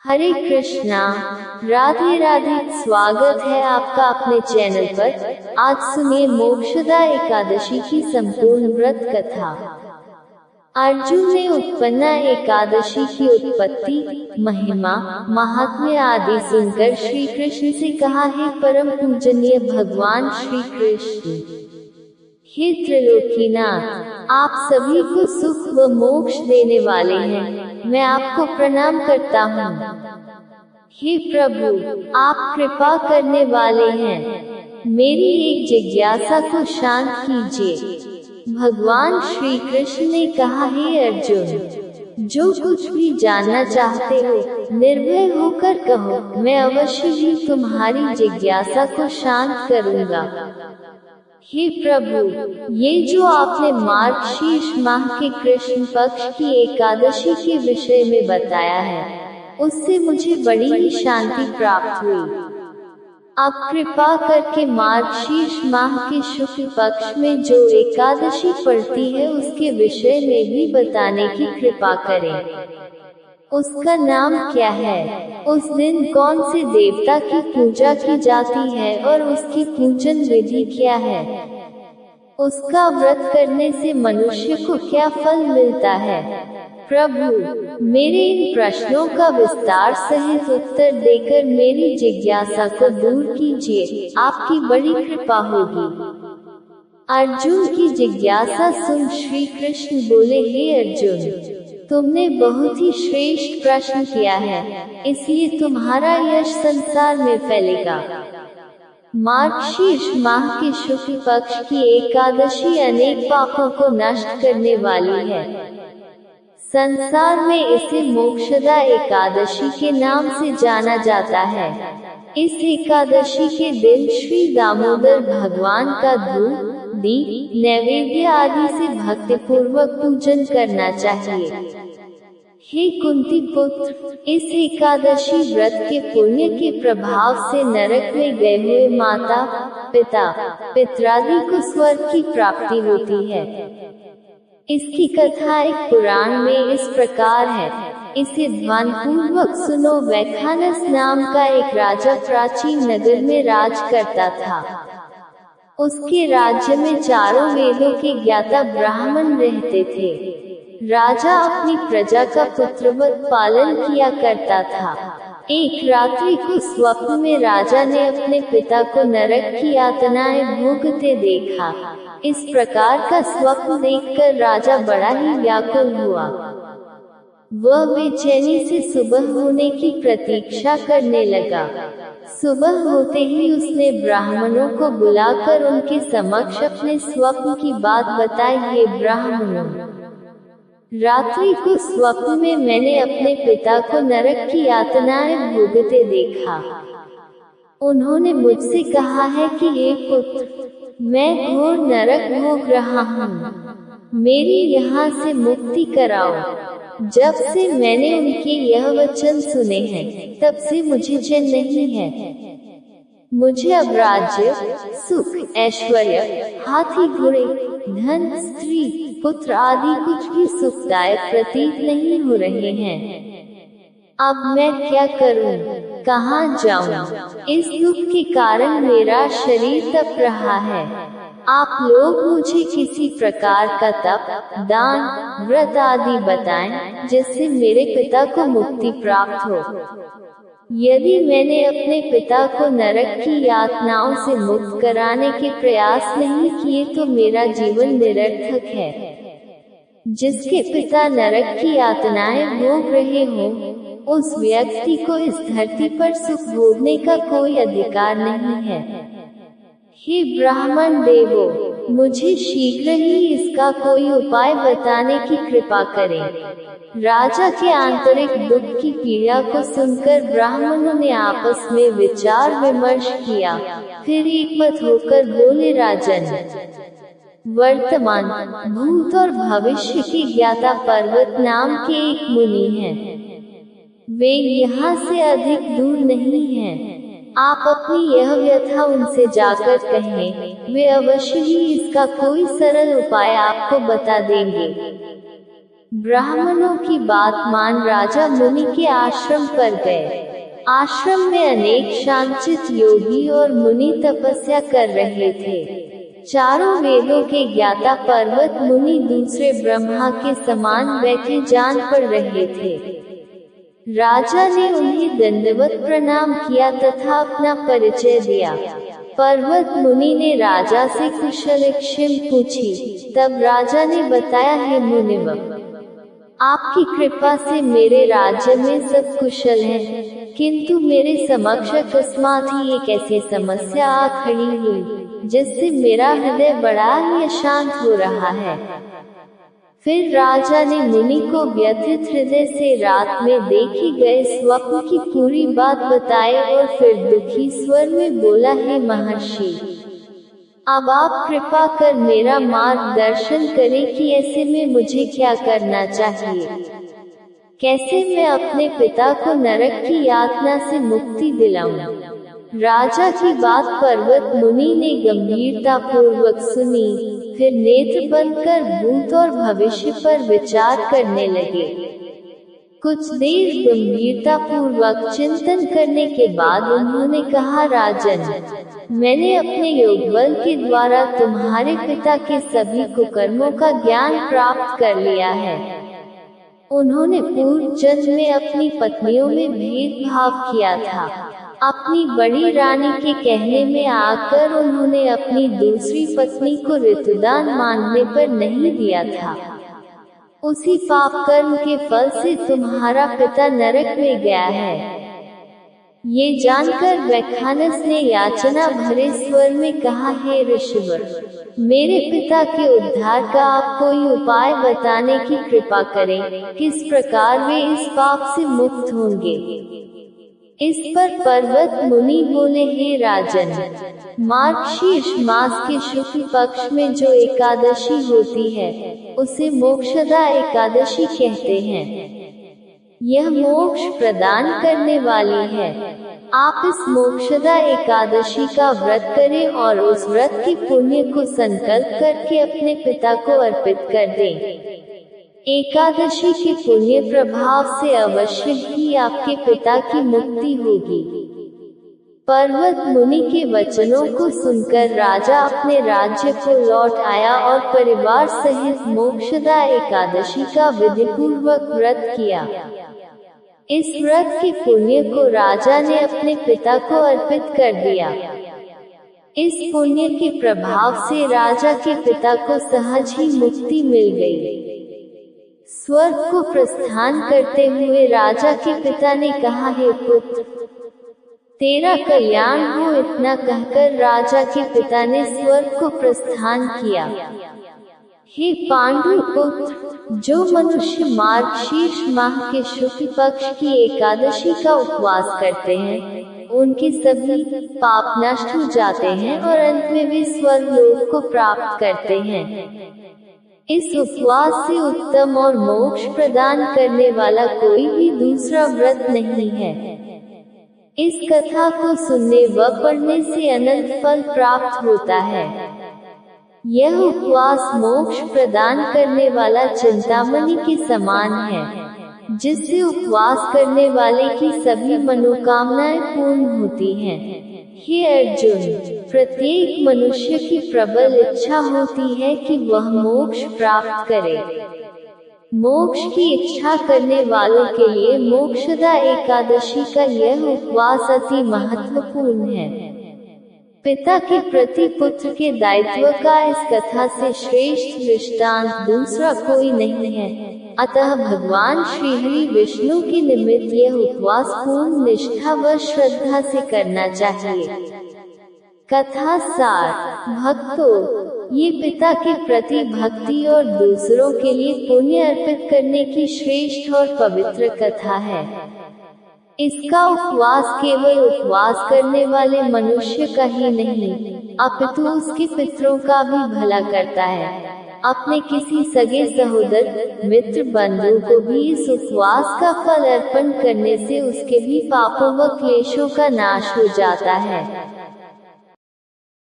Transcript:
हरे कृष्णा, राधे राधे। स्वागत है आपका अपने चैनल पर। आज सुनिए मोक्षदा एकादशी की संपूर्ण व्रत कथा। अर्जुन ने उत्पन्ना एकादशी की उत्पत्ति, महिमा, महात्म्य आदि सुनकर श्री कृष्ण से कहा, हे परम पूजनीय भगवान श्री कृष्ण, हे त्रिलोकीनाथ, आप सभी को सुख व मोक्ष देने वाले हैं, मैं आपको प्रणाम करता हूँ। हे प्रभु, आप कृपा करने वाले हैं, मेरी एक जिज्ञासा को शांत कीजिए। भगवान श्री कृष्ण ने कहा, हे अर्जुन, जो कुछ भी जानना चाहते हो निर्भय होकर कहो, मैं अवश्य ही तुम्हारी जिज्ञासा को शांत करूँगा। हे प्रभु, ये जो आपने मार्गशीर्ष माह के कृष्ण पक्ष की एकादशी के विषय में बताया है, उससे मुझे बड़ी ही शांति प्राप्त हुई। अब कृपा करके मार्गशीर्ष माह के शुक्ल पक्ष में जो एकादशी पड़ती है उसके विषय में भी बताने की कृपा करें। उसका नाम क्या है, उस दिन कौन से देवता की पूजा की जाती है और उसकी पूजन विधि क्या है, उसका व्रत करने से मनुष्य को क्या फल मिलता है। प्रभु, मेरे इन प्रश्नों का विस्तार सहित उत्तर देकर मेरी जिज्ञासा को दूर कीजिए, आपकी बड़ी कृपा होगी। अर्जुन की जिज्ञासा सुन श्री कृष्ण बोले, हे अर्जुन, तुमने बहुत ही श्रेष्ठ प्रश्न किया है, इसलिए तुम्हारा यश संसार में फैलेगा। मार्गशीर्ष माह के शुक्ल पक्ष की एकादशी अनेक पापों को नष्ट करने वाली है। संसार में इसे मोक्षदा एकादशी के नाम से जाना जाता है। इस एकादशी के दिन श्री दामोदर भगवान का धूप, दीप, नैवेद्य आदि से भक्तिपूर्वक पूजन करना चाहिए। हे कुंती पुत्र, इस एकादशी व्रत के पुण्य के प्रभाव से नरक में गए हुए माता, पिता, पितरादि को स्वर्ग की प्राप्ति होती है। इसकी कथा एक पुराण में इस प्रकार है, इसे ध्यानपूर्वक सुनो। वैखानस नाम का एक राजा प्राचीन नगर में राज करता था। उसके राज्य में चारों वेदों के ज्ञाता ब्राह्मण रहते थे। राजा अपनी प्रजा का पुत्रवत पालन किया करता था। एक रात्रि को स्वप्न में राजा ने अपने पिता को नरक की यातनाएं भोगते देखा। इस प्रकार का स्वप्न देखकर राजा बड़ा ही व्याकुल हुआ। वह बेचैनी से सुबह होने की प्रतीक्षा करने लगा। सुबह होते ही उसने ब्राह्मणों को बुलाकर उनके समक्ष अपने स्वप्न की बात बताई। हे ब्राह्मणों, रात्रि को स्वप्न में मैंने अपने पिता को नरक की यातनाएं भोगते देखा। उन्होंने मुझसे कहा है कि हे पुत्र, मैं घोर नरक भोग रहा हूँ, मेरी यहाँ से मुक्ति कराओ। जब से मैंने उनके यह वचन सुने हैं, तब से मुझे चैन नहीं है। मुझे अब राज्य, सुख, ऐश्वर्य, हाथी घोड़े, धन, स्त्री, पुत्र आदि कुछ भी सुखदायक प्रतीत नहीं हो रहे हैं। अब मैं क्या करूं, कहां जाऊं? इस दुख के कारण मेरा शरीर तप रहा है। आप लोग मुझे किसी प्रकार का तप, दान, व्रत आदि बताएं, जिससे मेरे पिता को मुक्ति प्राप्त हो। यदि मैंने अपने पिता को नरक की यातनाओं से मुक्त कराने के प्रयास नहीं किए तो मेरा जीवन निरर्थक है। जिसके पिता नरक की यातनाएं भोग रहे हों, उस व्यक्ति को इस धरती पर सुख भोगने का कोई अधिकार नहीं है। हे ब्राह्मण देवो, मुझे शीघ्र ही इसका कोई उपाय बताने की कृपा करें। राजा के आंतरिक दुख की पीड़ा को सुनकर ब्राह्मणों ने आपस में विचार विमर्श किया। फिर एकमत होकर बोले, राजन, वर्तमान, भूत और भविष्य के ज्ञाता पर्वत नाम के एक मुनि हैं। वे यहाँ से अधिक दूर नहीं हैं। आप अपनी यह व्यथा उनसे जाकर कहें, वे अवश्य ही इसका कोई सरल उपाय आपको बता देंगे। ब्राह्मणों की बात मान राजा मुनि के आश्रम पर गए। आश्रम में अनेक शांतचित्त योगी और मुनि तपस्या कर रहे थे। चारों वेदों के ज्ञाता पर्वत मुनि दूसरे ब्रह्मा के समान बैठे जान पड़ रहे थे। राजा ने उन्हें दंडवत प्रणाम किया तथा अपना परिचय दिया। पर्वत मुनि ने राजा से कुशलक्षेम पूछी। तब राजा ने बताया, है मुनिवर, आपकी कृपा से मेरे राज्य में सब कुशल है, किंतु मेरे समक्ष अकस्मात ही एक ऐसी समस्या आ खड़ी हुई जिससे मेरा हृदय बड़ा ही अशांत हो रहा है। फिर राजा ने मुनि को व्यथित हृदय से रात में देखे गए स्वप्न की पूरी बात बताई और फिर दुखी स्वर में बोला, है महर्षि, अब आप कृपा कर मेरा मार्गदर्शन करें कि ऐसे में मुझे क्या करना चाहिए, कैसे मैं अपने पिता को नरक की यातना से मुक्ति दिलाऊं। राजा की बात पर्वत मुनि ने गंभीरता पूर्वक सुनी, फिर नेत्र बंद कर भूत और भविष्य पर विचार करने लगे। कुछ देर गंभीरता पूर्वक चिंतन करने के बाद उन्होंने कहा, राजन, मैंने अपने योगबल के द्वारा तुम्हारे पिता के सभी कुकर्मों का ज्ञान प्राप्त कर लिया है। उन्होंने पूर्व जन्म में अपनी पत्नियों में भेदभाव किया था। अपनी बड़ी रानी के कहने में आकर उन्होंने अपनी दूसरी पत्नी को ऋतुदान मांगने पर नहीं दिया था। उसी पाप कर्म के फल से तुम्हारा पिता नरक में गया है। ये जानकर वैखानस ने याचना भरे स्वर में कहा, हे ऋषिवर, मेरे पिता के उद्धार का आप कोई उपाय बताने की कृपा करें। किस प्रकार वे इस पाप से मुक्त होंगे। इस पर पर्वत मुनि बोले, हे राजन, मार्गशीर्ष मास के शुक्ल पक्ष में जो एकादशी होती है उसे मोक्षदा एकादशी कहते हैं। यह मोक्ष प्रदान करने वाली है। आप इस मोक्षदा एकादशी का व्रत करें और उस व्रत के पुण्य को संकल्प करके अपने पिता को अर्पित कर दें। एकादशी के पुण्य प्रभाव से अवश्य ही आपके पिता की मुक्ति होगी। पर्वत मुनि के वचनों को सुनकर राजा अपने राज्य को लौट आया और परिवार सहित मोक्षदा एकादशी का विधिपूर्वक व्रत किया। इस व्रत के पुण्य को राजा ने अपने पिता को अर्पित कर दिया। इस पुण्य के प्रभाव से राजा के पिता को सहज ही मुक्ति मिल गई। स्वर्ग को प्रस्थान करते हुए राजा के पिता ने कहा, हे पुत्र, तेरा कल्याण हो। इतना कहकर राजा के पिता ने स्वर्ग को प्रस्थान किया। हे पांडु पुत्र, जो मनुष्य मार्गशीर्ष माह के शुक्ल पक्ष की एकादशी का उपवास करते हैं उनके सभी पाप नष्ट हो जाते हैं और अंत में वे स्वर्ग लोक को प्राप्त करते हैं। इस उपवास से उत्तम और मोक्ष प्रदान करने वाला कोई भी दूसरा व्रत नहीं है। इस कथा को सुनने व पढ़ने से अनंत फल प्राप्त होता है। यह उपवास मोक्ष प्रदान करने वाला चिंतामणि के समान है, जिससे उपवास करने वाले की सभी मनोकामनाएं पूर्ण होती हैं। हे अर्जुन, प्रत्येक मनुष्य की प्रबल इच्छा होती है कि वह मोक्ष प्राप्त करे। मोक्ष की इच्छा करने वालों के लिए मोक्षदा एकादशी का यह उपवास अति महत्वपूर्ण है। पिता के प्रति पुत्र के दायित्व का इस कथा से श्रेष्ठ दृष्टांत दूसरा कोई नहीं है। अतः भगवान श्री हरि विष्णु के निमित्त यह उपवास पूर्ण निष्ठा व श्रद्धा से करना चाहिए। कथा सार। भक्तों, ये पिता के प्रति भक्ति और दूसरों के लिए पुण्य अर्पित करने की श्रेष्ठ और पवित्र कथा है। इसका उपवास केवल उपवास करने वाले मनुष्य का ही नहीं, अपितु उसके पितरों का भी भला करता है। अपने किसी सगे सहोदर, मित्र, बंधु को भी इस उपवास का फल अर्पण करने से उसके भी पापों व क्लेशों का नाश हो जाता है।